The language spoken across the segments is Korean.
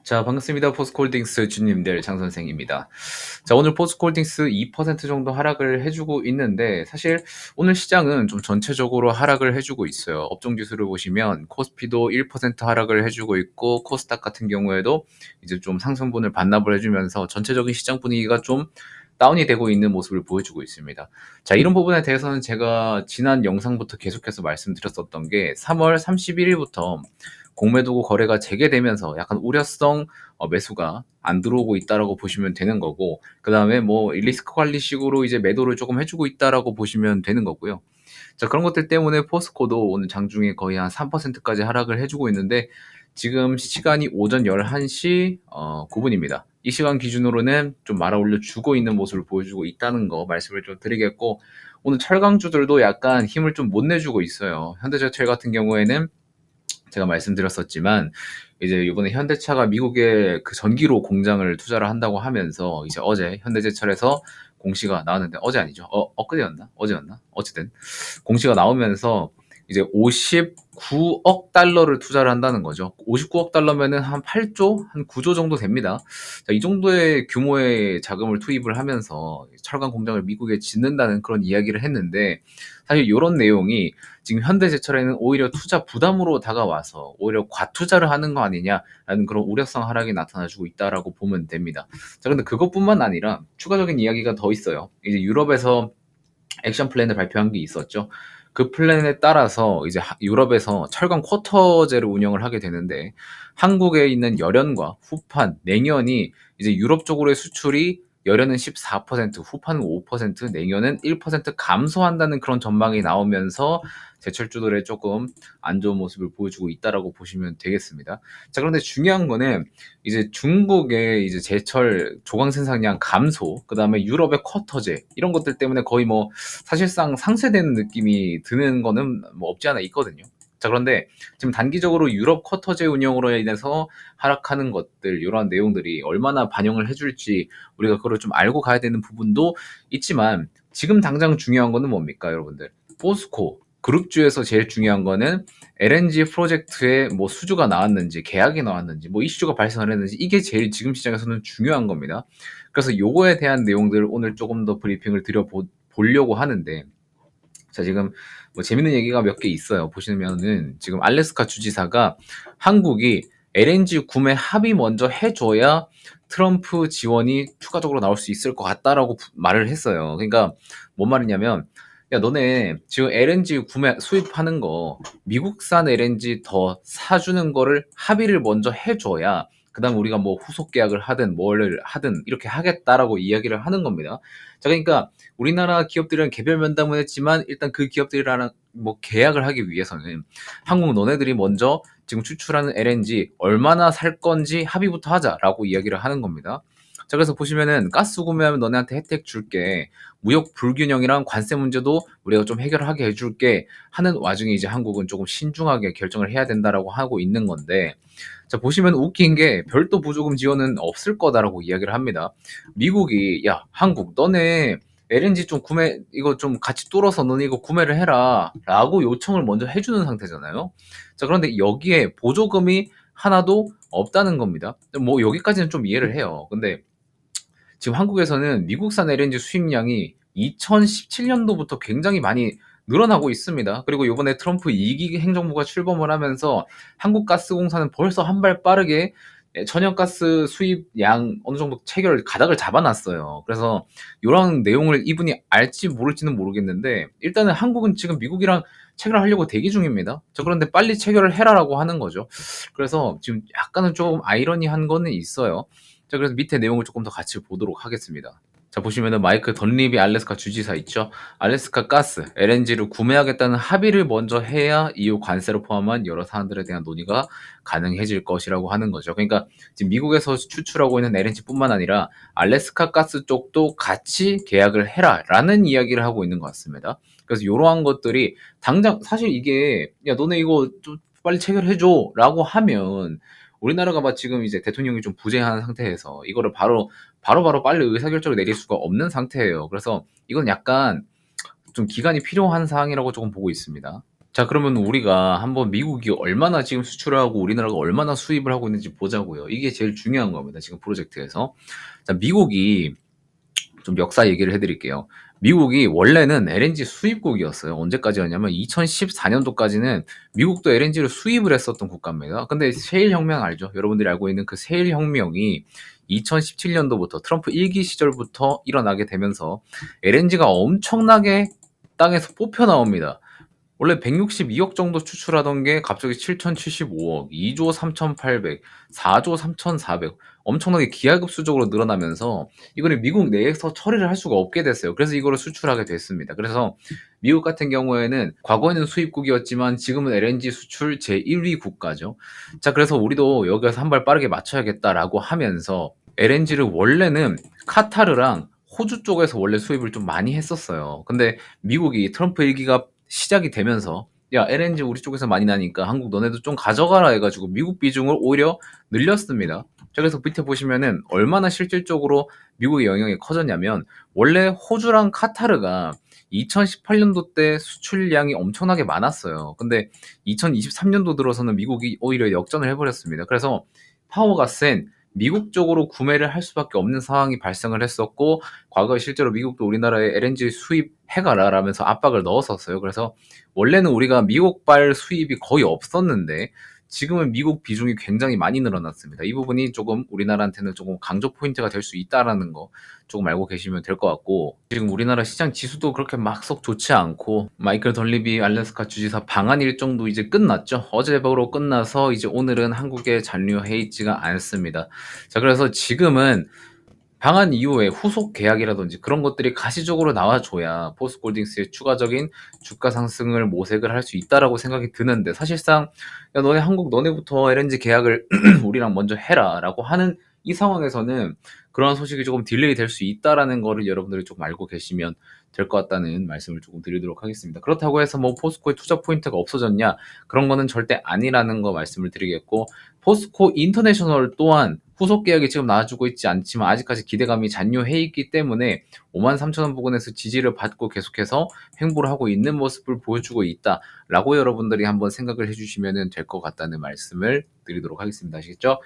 자, 반갑습니다. 포스코홀딩스 주님들 장 선생입니다. 자, 오늘 포스코홀딩스 2% 정도 하락을 해주고 있는데 사실 오늘 시장은 좀 전체적으로 하락을 해주고 있어요. 업종 지수를 보시면 코스피도 1% 하락을 해주고 있고 코스닥 같은 경우에도 이제 좀 상승분을 반납을 해주면서 전체적인 시장 분위기가 좀 다운이 되고 있는 모습을 보여주고 있습니다. 자, 이런 부분에 대해서는 제가 지난 영상부터 계속해서 말씀드렸었던 게 3월 31일부터 공매도구 거래가 재개되면서 약간 우려성 매수가 안 들어오고 있다라고 보시면 되는 거고, 그 다음에 뭐 리스크 관리식으로 이제 매도를 조금 해주고 있다라고 보시면 되는 거고요. 자, 그런 것들 때문에 포스코도 오늘 장중에 거의 한 3%까지 하락을 해주고 있는데, 지금 시간이 오전 11시 9분입니다. 이 시간 기준으로는 좀 말아 올려 주고 있는 모습을 보여주고 있다는 거 말씀을 좀 드리겠고, 오늘 철강주들도 약간 힘을 좀 못 내주고 있어요. 현대제철 같은 경우에는 제가 말씀드렸었지만 이제 이번에 현대차가 미국에 그 전기로 공장을 투자를 한다고 하면서 이제 어제 현대제철에서 공시가 나왔는데, 어제 아니죠? 엊그제였나? 어제였나? 어쨌든 공시가 나오면서 이제 59억 달러를 투자를 한다는 거죠. 59억 달러면은 한 8조, 한 9조 정도 됩니다. 자, 이 정도의 규모의 자금을 투입을 하면서 철강 공장을 미국에 짓는다는 그런 이야기를 했는데, 사실 이런 내용이 지금 현대제철에는 오히려 투자 부담으로 다가와서 오히려 과투자를 하는 거 아니냐라는 그런 우려성 하락이 나타나주고 있다라고 보면 됩니다. 자, 근데 그것뿐만 아니라 추가적인 이야기가 더 있어요. 이제 유럽에서 액션 플랜을 발표한 게 있었죠. 그 플랜에 따라서 이제 유럽에서 철강 쿼터제를 운영을 하게 되는데, 한국에 있는 열연과 후판, 냉연이 이제 유럽 쪽으로의 수출이 열연은 14%, 후판은 5%, 냉연은 1% 감소한다는 그런 전망이 나오면서 제철주들의 조금 안 좋은 모습을 보여주고 있다라고 보시면 되겠습니다. 자, 그런데 중요한 거는 이제 중국의 이제 제철 조강 생산량 감소, 그 다음에 유럽의 쿼터제 이런 것들 때문에 거의 뭐 사실상 상쇄되는 느낌이 드는 거는 뭐 없지 않아 있거든요. 자, 그런데 지금 단기적으로 유럽 쿼터제 운영으로 인해서 하락하는 것들, 이러한 내용들이 얼마나 반영을 해줄지 우리가 그걸 좀 알고 가야 되는 부분도 있지만, 지금 당장 중요한 거는 뭡니까, 여러분들? 포스코 그룹주에서 제일 중요한 거는 LNG 프로젝트에 뭐 수주가 나왔는지, 계약이 나왔는지, 뭐 이슈가 발생을 했는지, 이게 제일 지금 시장에서는 중요한 겁니다. 그래서 요거에 대한 내용들을 오늘 조금 더 브리핑을 보려고 하는데, 자, 지금 뭐 재밌는 얘기가 몇 개 있어요. 보시면은 지금 알래스카 주지사가 한국이 LNG 구매 합의 먼저 해줘야 트럼프 지원이 추가적으로 나올 수 있을 것 같다라고 말을 했어요. 그러니까 뭔 말이냐면, 야, 너네 지금 LNG 구매 수입하는 거 미국산 LNG 더 사주는 거를 합의를 먼저 해줘야 그다음 우리가 뭐 후속 계약을 하든 뭘 하든 이렇게 하겠다라고 이야기를 하는 겁니다. 자, 그러니까 우리나라 기업들이랑 개별 면담을 했지만 일단 그 기업들이랑 뭐 계약을 하기 위해서는 한국 너네들이 먼저 지금 추출하는 LNG 얼마나 살 건지 합의부터 하자라고 이야기를 하는 겁니다. 자, 그래서 보시면은 가스 구매하면 너네한테 혜택 줄게, 무역 불균형이랑 관세 문제도 우리가 좀 해결하게 해줄게 하는 와중에 이제 한국은 조금 신중하게 결정을 해야 된다라고 하고 있는 건데, 자, 보시면 웃긴 게 별도 보조금 지원은 없을 거다라고 이야기를 합니다. 미국이 야, 한국 너네 LNG 좀 구매, 이거 좀 같이 뚫어서 너네 이거 구매를 해라 라고 요청을 먼저 해주는 상태잖아요. 자, 그런데 여기에 보조금이 하나도 없다는 겁니다. 뭐 여기까지는 좀 이해를 해요. 근데 지금 한국에서는 미국산 LNG 수입량이 2017년도부터 굉장히 많이 늘어나고 있습니다. 그리고 이번에 트럼프 2기 행정부가 출범을 하면서 한국가스공사는 벌써 한 발 빠르게 천연가스 수입량 어느 정도 가닥을 잡아놨어요. 그래서 이런 내용을 이분이 알지 모를지는 모르겠는데, 일단은 한국은 지금 미국이랑 체결하려고 대기 중입니다. 자, 그런데 빨리 체결을 해라라고 하는 거죠. 그래서 지금 약간은 조금 아이러니한 거는 있어요. 자, 그래서 밑에 내용을 조금 더 같이 보도록 하겠습니다. 자, 보시면은 마이크 던립이 알래스카 주지사 있죠. 알래스카 가스, LNG를 구매하겠다는 합의를 먼저 해야 이후 관세를 포함한 여러 사안들에 대한 논의가 가능해질 것이라고 하는 거죠. 그러니까 지금 미국에서 추출하고 있는 LNG뿐만 아니라 알래스카 가스 쪽도 같이 계약을 해라라는 이야기를 하고 있는 것 같습니다. 그래서 이러한 것들이 당장 사실 이게 야, 너네 이거 좀 빨리 체결해줘라고 하면, 우리나라가 막 지금 이제 대통령이 좀 부재한 상태에서 이거를 바로바로 빨리 의사결정을 내릴 수가 없는 상태예요. 그래서 이건 약간 좀 기간이 필요한 사항이라고 조금 보고 있습니다. 자, 그러면 우리가 한번 미국이 얼마나 지금 수출을 하고 우리나라가 얼마나 수입을 하고 있는지 보자고요. 이게 제일 중요한 겁니다, 지금 프로젝트에서. 자, 미국이 좀 역사 얘기를 해 드릴게요. 미국이 원래는 LNG 수입국이었어요. 언제까지였냐면 2014년도까지는 미국도 LNG를 수입을 했었던 국가입니다. 근데 세일 혁명 알죠? 여러분들이 알고 있는 그 세일 혁명이 2017년도부터 트럼프 1기 시절부터 일어나게 되면서 LNG가 엄청나게 땅에서 뽑혀 나옵니다. 원래 162억 정도 추출하던 게 갑자기 7,075억, 2조 3,800, 4조 3,400 엄청나게 기하급수적으로 늘어나면서 이거를 미국 내에서 처리를 할 수가 없게 됐어요. 그래서 이거를 수출하게 됐습니다. 그래서 미국 같은 경우에는 과거에는 수입국이었지만 지금은 LNG 수출 제1위 국가죠. 자, 그래서 우리도 여기서 한 발 빠르게 맞춰야겠다라고 하면서 LNG를 원래는 카타르랑 호주 쪽에서 원래 수입을 좀 많이 했었어요. 근데 미국이 트럼프 일기가 시작이 되면서 야, LNG 우리 쪽에서 많이 나니까 한국 너네도 좀 가져가라 해가지고 미국 비중을 오히려 늘렸습니다. 자, 그래서 밑에 보시면은 얼마나 실질적으로 미국의 영향이 커졌냐면 원래 호주랑 카타르가 2018년도 때 수출량이 엄청나게 많았어요. 근데 2023년도 들어서는 미국이 오히려 역전을 해버렸습니다. 그래서 파워가 센 미국 쪽으로 구매를 할 수밖에 없는 상황이 발생을 했었고 과거에 실제로 미국도 우리나라에 LNG 수입해가라 라면서 압박을 넣었었어요. 그래서 원래는 우리가 미국발 수입이 거의 없었는데 지금은 미국 비중이 굉장히 많이 늘어났습니다. 이 부분이 조금 우리나라한테는 조금 강조 포인트가 될 수 있다라는 거 조금 알고 계시면 될 것 같고 지금 우리나라 시장 지수도 그렇게 막 썩 좋지 않고 마이클 덜리비 알래스카 주지사 방한 일정도 이제 끝났죠. 어제바로 끝나서 이제 오늘은 한국에 잔류해 있지가 않습니다. 자, 그래서 지금은 방한 이후에 후속 계약이라든지 그런 것들이 가시적으로 나와줘야 포스코홀딩스의 추가적인 주가 상승을 모색을 할 수 있다라고 생각이 드는데 사실상 야, 너네 한국 너네부터 LNG 계약을 우리랑 먼저 해라라고 하는 이 상황에서는 그러한 소식이 조금 딜레이 될 수 있다라는 거를 여러분들이 조금 알고 계시면 될 것 같다는 말씀을 조금 드리도록 하겠습니다. 그렇다고 해서 뭐 포스코의 투자 포인트가 없어졌냐? 그런 거는 절대 아니라는 거 말씀을 드리겠고 포스코 인터내셔널 또한 후속 계약이 지금 나와주고 있지 않지만 아직까지 기대감이 잔류해 있기 때문에 53,000원 부근에서 지지를 받고 계속해서 횡보를 하고 있는 모습을 보여주고 있다라고 여러분들이 한번 생각을 해주시면 될 것 같다는 말씀을 드리도록 하겠습니다. 아시겠죠?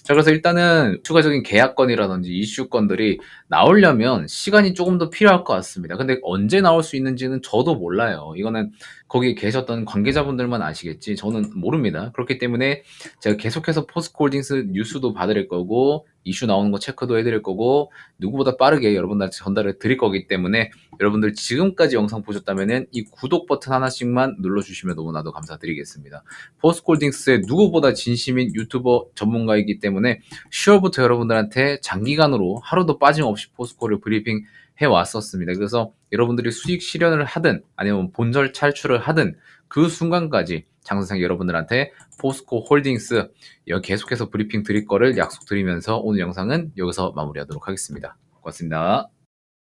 자, 그래서 일단은 추가적인 계약건이라든지 이슈건들이 나오려면 시간이 조금 더 필요할 것 같습니다. 근데 언제 나올 수 있는지는 저도 몰라요. 이거는 거기 계셨던 관계자분들만 아시겠지 저는 모릅니다. 그렇기 때문에 제가 계속해서 포스코홀딩스 뉴스도 봐드릴 거고 이슈 나오는 거 체크도 해드릴 거고 누구보다 빠르게 여러분들한테 전달을 드릴 거기 때문에 여러분들 지금까지 영상 보셨다면 이 구독 버튼 하나씩만 눌러주시면 너무나도 감사드리겠습니다. 포스코홀딩스의 누구보다 진심인 유튜버 전문가이기 때문에 10월부터 여러분들한테 장기간으로 하루도 빠짐없이 포스코를 브리핑 해왔었습니다. 그래서 여러분들이 수익 실현을 하든 아니면 본절 탈출을 하든 그 순간까지 장선생 여러분들한테 포스코 홀딩스 계속해서 브리핑 드릴 거를 약속드리면서 오늘 영상은 여기서 마무리하도록 하겠습니다. 고맙습니다.